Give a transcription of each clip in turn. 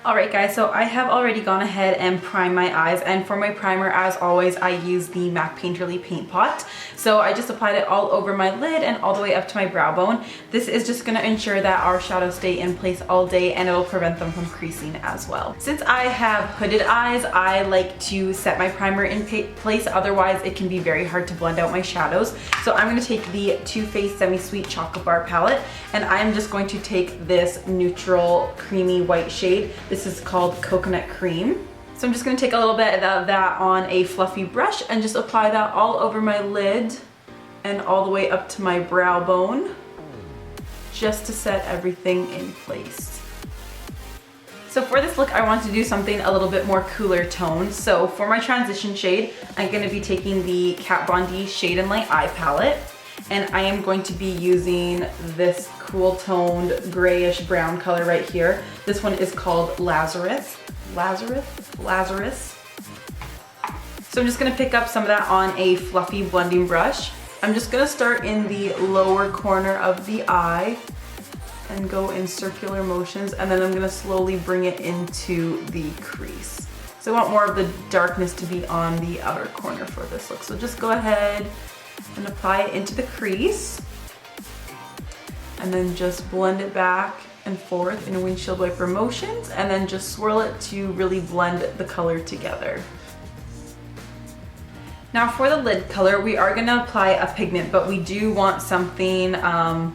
Alright guys, so I have already gone ahead and primed my eyes, and for my primer, as always, I use the MAC Painterly Paint Pot. So I just applied it all over my lid and all the way up to my brow bone. This is just going to ensure that our shadows stay in place all day, and it'll prevent them from creasing as well. Since I have hooded eyes, I like to set my primer in place, otherwise it can be very hard to blend out my shadows. So I'm going to take the Too Faced Semi-Sweet Chocolate Bar Palette, and I'm just going to take this neutral creamy white shade. This is called Coconut Cream. So I'm just going to take a little bit of that on a fluffy brush and just apply that all over my lid and all the way up to my brow bone, just to set everything in place. So for this look, I want to do something a little bit more cooler tone. So for my transition shade, I'm going to be taking the Kat Von D Shade and Light Eye Palette, and I am going to be using this cool toned grayish brown color right here. This one is called Lazarus. So I'm just gonna pick up some of that on a fluffy blending brush. I'm just gonna start in the lower corner of the eye and go in circular motions, and then I'm gonna slowly bring it into the crease. So I want more of the darkness to be on the outer corner for this look. So just go ahead and apply it into the crease, and then just blend it back and forth in windshield wiper motions, and then just swirl it to really blend the color together. Now for the lid color, we are gonna apply a pigment, but we do want something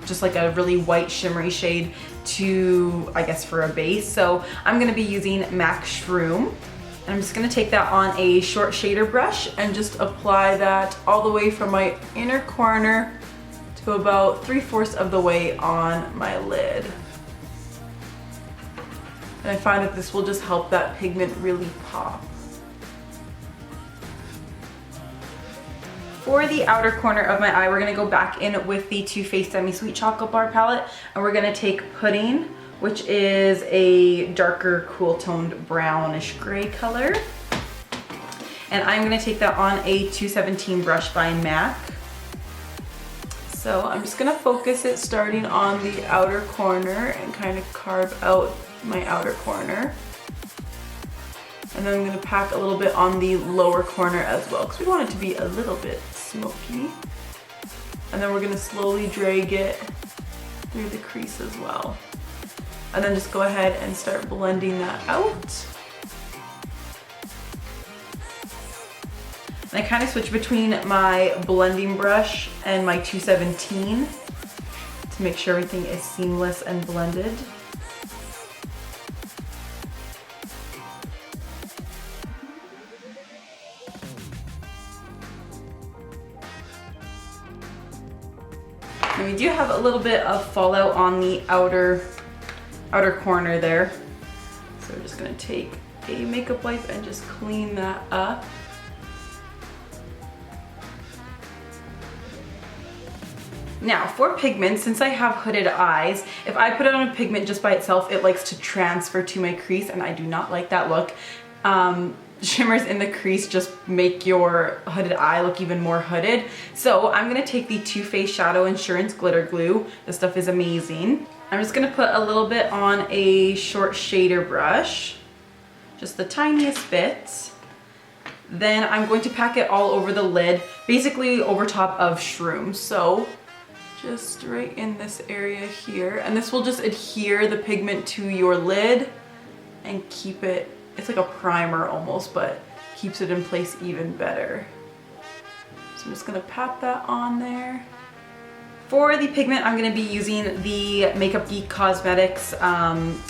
just like a really white shimmery shade to, I guess, for a base. So I'm gonna be using MAC Shroom. And I'm just gonna take that on a short shader brush and just apply that all the way from my inner corner to about 3/4 of the way on my lid. And I find that this will just help that pigment really pop. For the outer corner of my eye, we're gonna go back in with the Too Faced Semi-Sweet Chocolate Bar Palette, and we're gonna take Pudding, which is a darker, cool toned brownish gray color. And I'm gonna take that on a 217 brush by MAC. So I'm just gonna focus it starting on the outer corner and kind of carve out my outer corner. And then I'm gonna pack a little bit on the lower corner as well, because we want it to be a little bit smoky. And then we're gonna slowly drag it through the crease as well. And then just go ahead and start blending that out. And I kind of switch between my blending brush and my 217 to make sure everything is seamless and blended. And we do have a little bit of fallout on the outer corner there. So we're just gonna take a makeup wipe and just clean that up. Now for pigment, since I have hooded eyes, if I put it on a pigment just by itself, it likes to transfer to my crease, and I do not like that look. Shimmers in the crease just make your hooded eye look even more hooded. So I'm gonna take the Too Faced Shadow Insurance Glitter Glue. This stuff is amazing. I'm just gonna put a little bit on a short shader brush, just the tiniest bit. Then I'm going to pack it all over the lid, basically over top of Shroom. So just right in this area here. And this will just adhere the pigment to your lid and keep it, it's like a primer almost, but keeps it in place even better. So I'm just gonna pat that on there. For the pigment, I'm gonna be using the Makeup Geek Cosmetics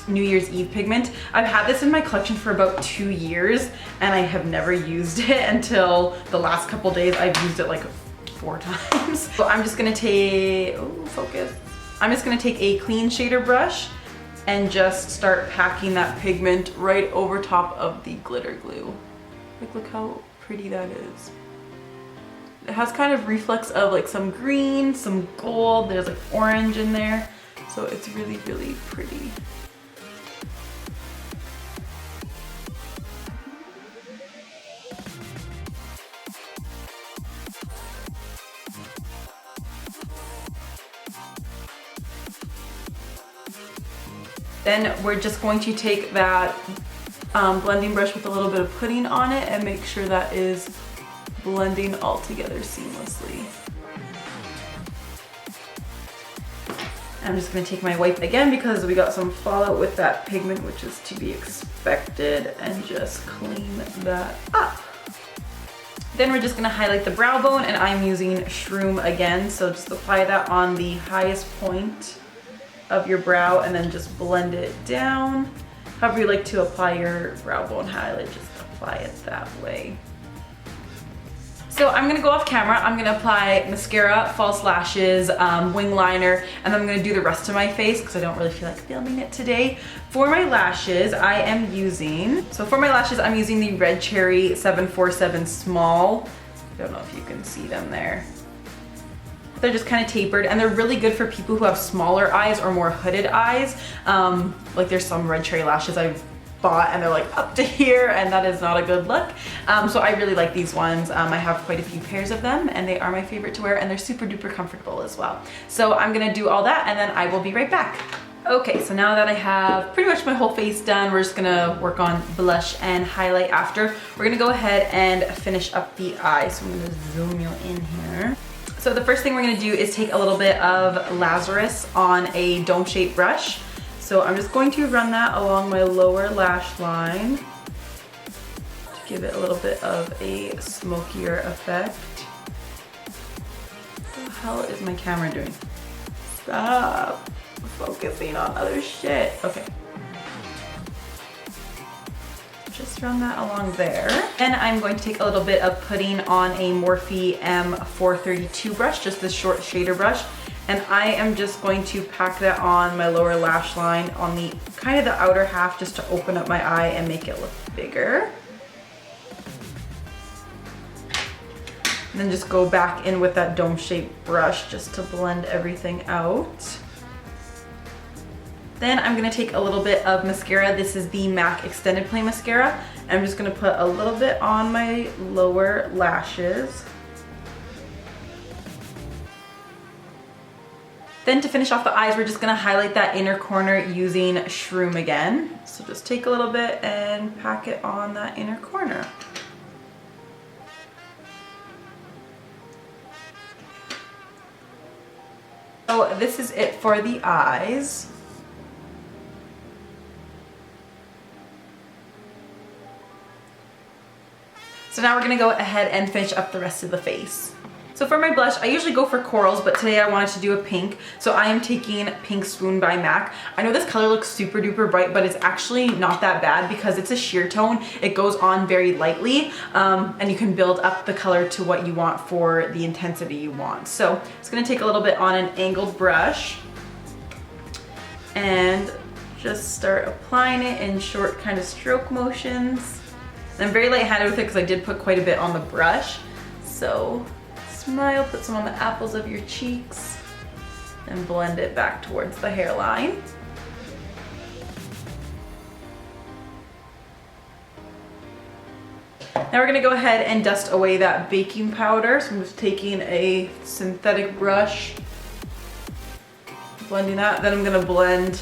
New Year's Eve pigment. I've had this in my collection for about 2 years, and I have never used it until the last couple days. I've used it like 4 times. So I'm just gonna take, I'm just gonna take a clean shader brush and just start packing that pigment right over top of the glitter glue. Like, look how pretty that is. It has kind of reflex of like some green, some gold, there's like orange in there. So it's really, really pretty. Then we're just going to take that blending brush with a little bit of pudding on it and make sure that is blending all together seamlessly. I'm just gonna take my wipe again because we got some fallout with that pigment, which is to be expected, and just clean that up. Then we're just gonna highlight the brow bone, and I'm using Shroom again. So just apply that on the highest point of your brow and then just blend it down. However you like to apply your brow bone highlight, just apply it that way. So I'm gonna go off camera, I'm gonna apply mascara, false lashes, wing liner, and then I'm gonna do the rest of my face because I don't really feel like filming it today. For my lashes, I'm using the Red Cherry 747 Small. I don't know if you can see them there. They're just kind of tapered, and they're really good for people who have smaller eyes or more hooded eyes. Like there's some Red Cherry lashes I've bought and they're like up to here, and that is not a good look. So I really like these ones. I have quite a few pairs of them and they are my favorite to wear, and they're super duper comfortable as well. So I'm gonna do all that and then I will be right back. Okay, so now that I have pretty much my whole face done, we're just gonna work on blush and highlight after. We're gonna go ahead and finish up the eye. So I'm gonna zoom you in here. So the first thing we're gonna do is take a little bit of Lazarus on a dome-shaped brush. So I'm just going to run that along my lower lash line to give it a little bit of a smokier effect. What the hell is my camera doing? Stop focusing on other shit. Okay. Just run that along there. Then I'm going to take a little bit of pudding on a Morphe M432 brush, just this short shader brush. And I am just going to pack that on my lower lash line on the kind of the outer half, just to open up my eye and make it look bigger. And then just go back in with that dome-shaped brush just to blend everything out. Then I'm gonna take a little bit of mascara. This is the MAC Extended Play Mascara. I'm just gonna put a little bit on my lower lashes. Then to finish off the eyes, we're just gonna highlight that inner corner using Shroom again. So just take a little bit and pack it on that inner corner. So this is it for the eyes. So now we're gonna go ahead and finish up the rest of the face. So for my blush, I usually go for corals, but today I wanted to do a pink. So I am taking Pink Swoon by MAC. I know this color looks super duper bright, but it's actually not that bad because it's a sheer tone. It goes on very lightly, and you can build up the color to what you want for the intensity you want. So it's gonna take a little bit on an angled brush and just start applying it in short kind of stroke motions. And I'm very light-handed with it because I did put quite a bit on the brush. So smile, put some on the apples of your cheeks, and blend it back towards the hairline. Now we're gonna go ahead and dust away that baking powder. So I'm just taking a synthetic brush, blending that. Then I'm gonna blend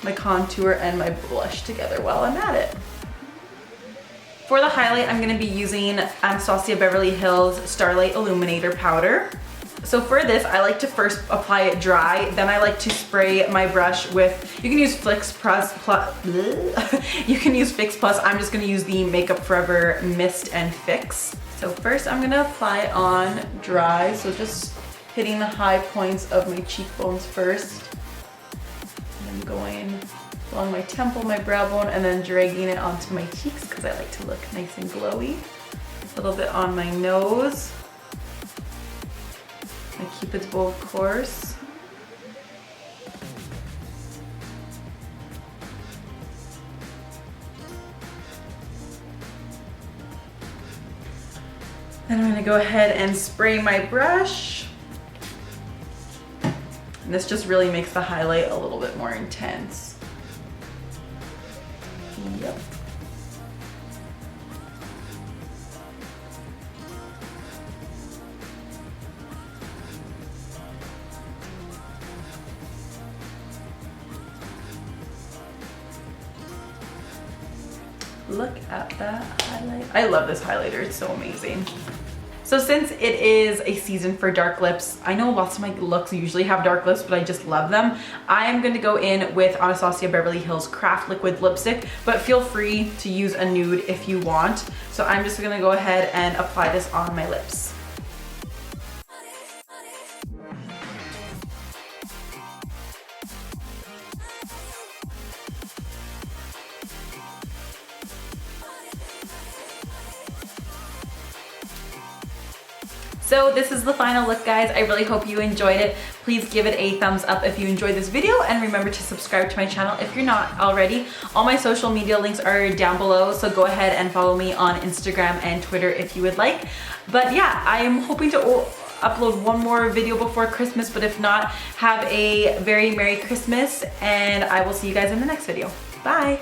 my contour and my blush together while I'm at it. For the highlight, I'm gonna be using Anastasia Beverly Hills Starlight Illuminator powder. So for this, I like to first apply it dry, then I like to spray my brush with, you can use Fix Plus, you can use Fix Plus. I'm just gonna use the Makeup Forever Mist and Fix. So first I'm gonna apply it on dry, so just hitting the high points of my cheekbones first. And going along my temple, my brow bone, and then dragging it onto my cheeks because I like to look nice and glowy. A little bit on my nose. My Cupid's bow, of course. Then I'm gonna go ahead and spray my brush. And this just really makes the highlight a little bit more intense. Yep. Look at that highlight. I love this highlighter, it's so amazing. So since it is a season for dark lips, I know lots of my looks usually have dark lips, but I just love them. I am going to go in with Anastasia Beverly Hills Craft Liquid Lipstick, but feel free to use a nude if you want. So I'm just going to go ahead and apply this on my lips. So this is the final look, guys. I really hope you enjoyed it. Please give it a thumbs up if you enjoyed this video, and remember to subscribe to my channel if you're not already. All my social media links are down below, so go ahead and follow me on Instagram and Twitter if you would like. But yeah, I am hoping to upload one more video before Christmas, but if not, have a very Merry Christmas, and I will see you guys in the next video. Bye!